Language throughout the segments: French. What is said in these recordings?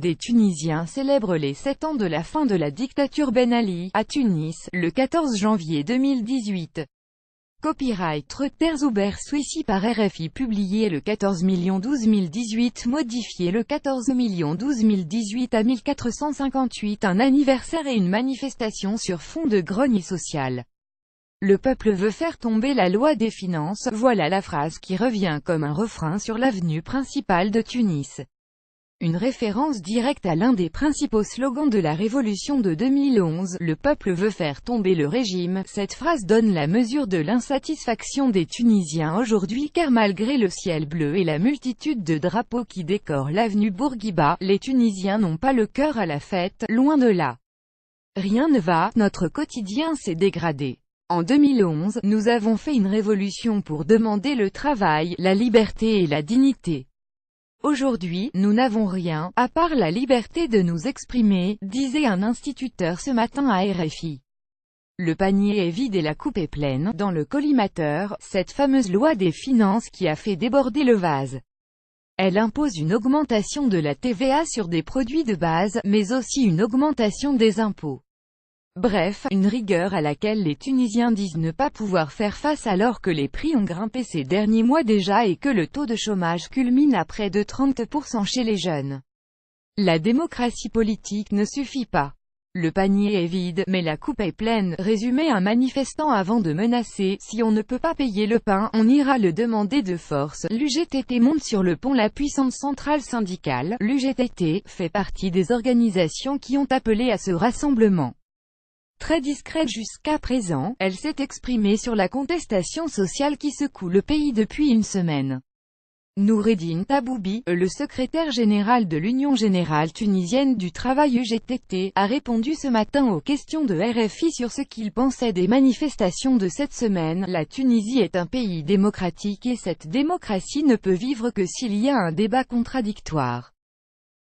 Des Tunisiens célèbrent les 7 ans de la fin de la dictature Ben Ali, à Tunis, le 14 janvier 2018. Copyright Reuters Zuber Swissi par RFI publié le 14 12 018 modifié le 14 12 018 à 1458 un anniversaire et une manifestation sur fond de grogne sociale. Le peuple veut faire tomber la loi des finances, voilà la phrase qui revient comme un refrain sur l'avenue principale de Tunis. Une référence directe à l'un des principaux slogans de la révolution de 2011, le peuple veut faire tomber le régime. Cette phrase donne la mesure de l'insatisfaction des Tunisiens aujourd'hui car malgré le ciel bleu et la multitude de drapeaux qui décorent l'avenue Bourguiba, les Tunisiens n'ont pas le cœur à la fête, loin de là. Rien ne va, notre quotidien s'est dégradé. En 2011, nous avons fait une révolution pour demander le travail, la liberté et la dignité. Aujourd'hui, nous n'avons rien, à part la liberté de nous exprimer, disait un instituteur ce matin à RFI. Le panier est vide et la coupe est pleine, dans le collimateur, cette fameuse loi des finances qui a fait déborder le vase. Elle impose une augmentation de la TVA sur des produits de base, mais aussi une augmentation des impôts. Bref, une rigueur à laquelle les Tunisiens disent ne pas pouvoir faire face alors que les prix ont grimpé ces derniers mois déjà et que le taux de chômage culmine à près de 30% chez les jeunes. La démocratie politique ne suffit pas. Le panier est vide, mais la coupe est pleine, résumait un manifestant avant de menacer, si on ne peut pas payer le pain, on ira le demander de force. L'UGTT monte sur le pont. La puissante centrale syndicale, l'UGTT, fait partie des organisations qui ont appelé à ce rassemblement. Très discrète jusqu'à présent, elle s'est exprimée sur la contestation sociale qui secoue le pays depuis une semaine. Noureddine Taboubi, le secrétaire général de l'Union générale tunisienne du travail UGTT, a répondu ce matin aux questions de RFI sur ce qu'il pensait des manifestations de cette semaine. La Tunisie est un pays démocratique et cette démocratie ne peut vivre que s'il y a un débat contradictoire.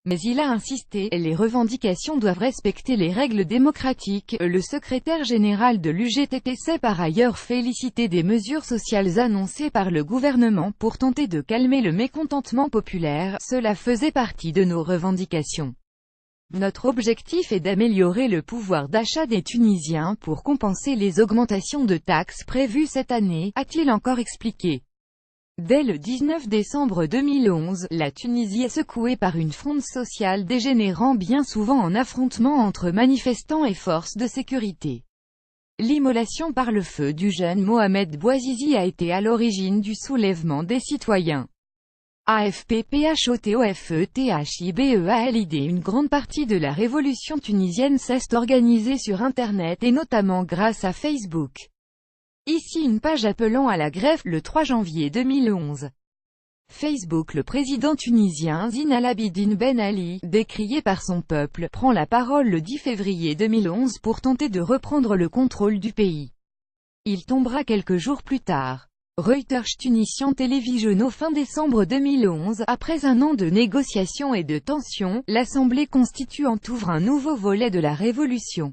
Mais il a insisté, les revendications doivent respecter les règles démocratiques. Le secrétaire général de l'UGTT s'est par ailleurs félicité des mesures sociales annoncées par le gouvernement pour tenter de calmer le mécontentement populaire. Cela faisait partie de nos revendications. Notre objectif est d'améliorer le pouvoir d'achat des Tunisiens pour compenser les augmentations de taxes prévues cette année, a-t-il encore expliqué. Dès le 19 décembre 2011, la Tunisie est secouée par une fronde sociale dégénérant bien souvent en affrontement entre manifestants et forces de sécurité. L'immolation par le feu du jeune Mohamed Bouazizi a été à l'origine du soulèvement des citoyens. AFPPHOTOFETHIBEALID. Une grande partie de la révolution tunisienne s'est organisée sur Internet et notamment grâce à Facebook. Ici une page appelant à la grève, le 3 janvier 2011. Facebook. Le président tunisien Zine El Abidine Ben Ali, décrié par son peuple, prend la parole le 10 février 2011 pour tenter de reprendre le contrôle du pays. Il tombera quelques jours plus tard. Reuters. Tunisian Télévision. Fin décembre 2011, après un an de négociations et de tensions, l'Assemblée constituante ouvre un nouveau volet de la révolution.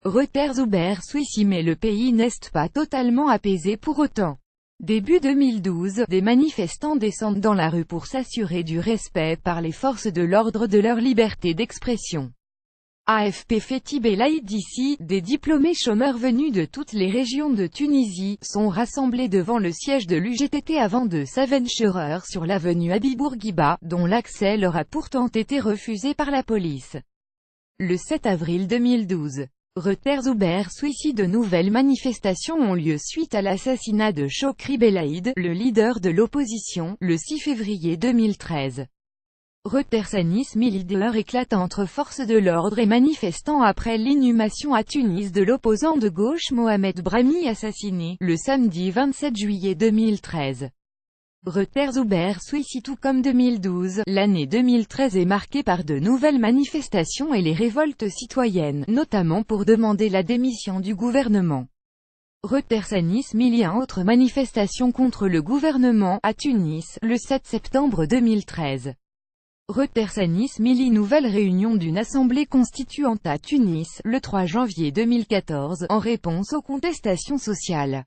Reuters. Zuber Swissi. Mais le pays n'est pas totalement apaisé pour autant. Début 2012, des manifestants descendent dans la rue pour s'assurer du respect par les forces de l'ordre de leur liberté d'expression. AFP Fetib El Aïd. D'ici, des diplômés chômeurs venus de toutes les régions de Tunisie, sont rassemblés devant le siège de l'UGTT avant de s'aventurer sur l'avenue Habib Bourguiba, dont l'accès leur a pourtant été refusé par la police. Le 7 avril 2012. Reuters. Zuber Swissi. De nouvelles manifestations ont lieu suite à l'assassinat de Chokri Belaïd, le leader de l'opposition, le 6 février 2013. Reuters. Nice. Leader éclate entre forces de l'ordre et manifestants après l'inhumation à Tunis de l'opposant de gauche Mohamed Brahmi assassiné, le samedi 27 juillet 2013. Reuters. Zuber Swissi. Tout comme 2012, l'année 2013 est marquée par de nouvelles manifestations et les révoltes citoyennes, notamment pour demander la démission du gouvernement. Reuters. Nice. Autre manifestation contre le gouvernement, à Tunis, le 7 septembre 2013. Reuters. Nice. Nouvelle réunion d'une assemblée constituante à Tunis, le 3 janvier 2014, en réponse aux contestations sociales.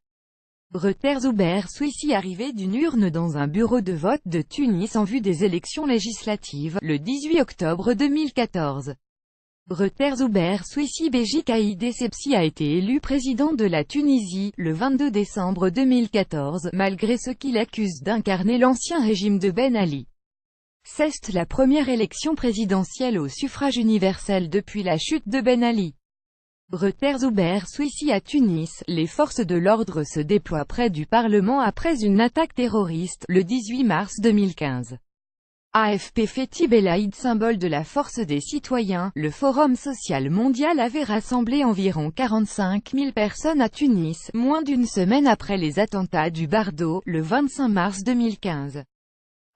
Reuters Hubert Souissi arrivé d'une urne dans un bureau de vote de Tunis en vue des élections législatives, le 18 octobre 2014. Reuters Hubert Souissi Béji Sepsi a été élu président de la Tunisie, le 22 décembre 2014, malgré ce qu'il accuse d'incarner l'ancien régime de Ben Ali. C'est la première élection présidentielle au suffrage universel depuis la chute de Ben Ali. Reuters Hubert Souissi à Tunis, les forces de l'ordre se déploient près du Parlement après une attaque terroriste, le 18 mars 2015. AFP Fethi Belaïd symbole de la force des citoyens, le Forum social mondial avait rassemblé environ 45 000 personnes à Tunis, moins d'une semaine après les attentats du Bardo, le 25 mars 2015.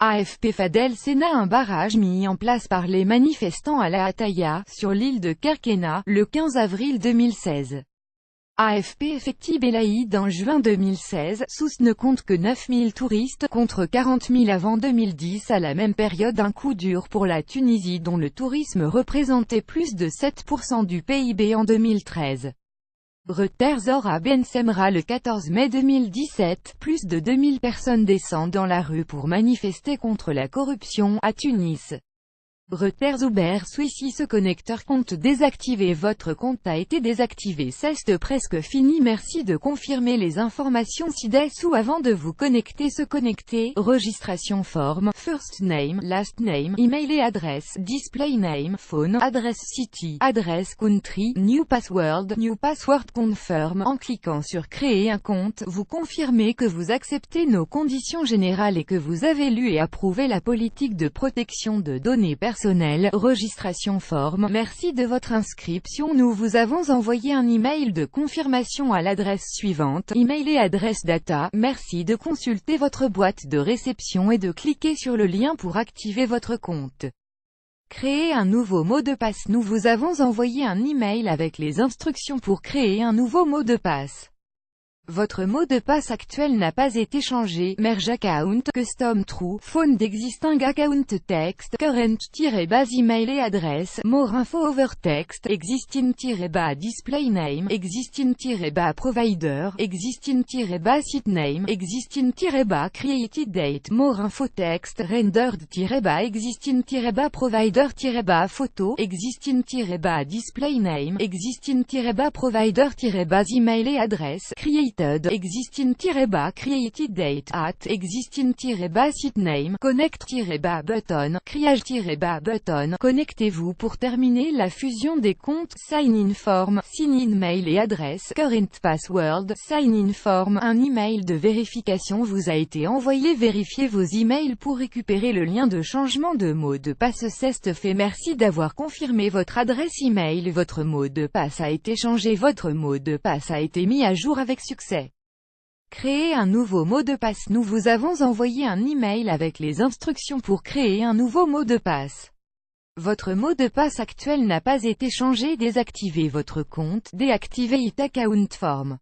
AFP Fadel Sena un barrage mis en place par les manifestants à la Hataya, sur l'île de Kerkena, le 15 avril 2016. AFP Fethi Belaïd en juin 2016, Sousse ne compte que 9 000 touristes, contre 40 000 avant 2010 à la même période un coup dur pour la Tunisie dont le tourisme représentait plus de 7% du PIB en 2013. Reuters Ora Ben Semra le 14 mai 2017, plus de 2000 personnes descendent dans la rue pour manifester contre la corruption, à Tunis. Reuters Hubert Souissi ce connecteur compte désactivé. Votre compte a été désactivé. C'est presque fini. Merci de confirmer les informations ci-dessous avant de vous connecter. Se connecter, registration forme, first name, last name, email et adresse, display name, phone, adresse city, adresse country, new password confirm. En cliquant sur créer un compte, vous confirmez que vous acceptez nos conditions générales et que vous avez lu et approuvé la politique de protection de données personnelles. Registration forme. Merci de votre inscription. Nous vous avons envoyé un email de confirmation à l'adresse suivante, email et adresse data. Merci de consulter votre boîte de réception et de cliquer sur le lien pour activer votre compte. Créer un nouveau mot de passe. Nous vous avons envoyé un email avec les instructions pour créer un nouveau mot de passe. Votre mot de passe actuel n'a pas été changé. Merge account, custom true, phone d'existing account text, current-base email et adresse, more info over text, existing-display name, existing-provider, existing-site name, existing-created date, more info text, rendered-existing-provider-photo, existing-display name, existing-provider-base email et adresse, created existing-created date at existing-site name connect-button criage-button. Connectez-vous pour terminer la fusion des comptes. Sign-in form, sign-in mail et adresse, current password, sign-in form. Un email de vérification vous a été envoyé. Vérifiez vos emails pour récupérer le lien de changement de mot de passe. C'est fait. Merci d'avoir confirmé votre adresse email. Votre mot de passe a été changé. Votre mot de passe a été mis à jour avec succès. Créer un nouveau mot de passe. Nous vous avons envoyé un email avec les instructions pour créer un nouveau mot de passe. Votre mot de passe actuel n'a pas été changé. Désactivez votre compte. Déactivez It Account Form.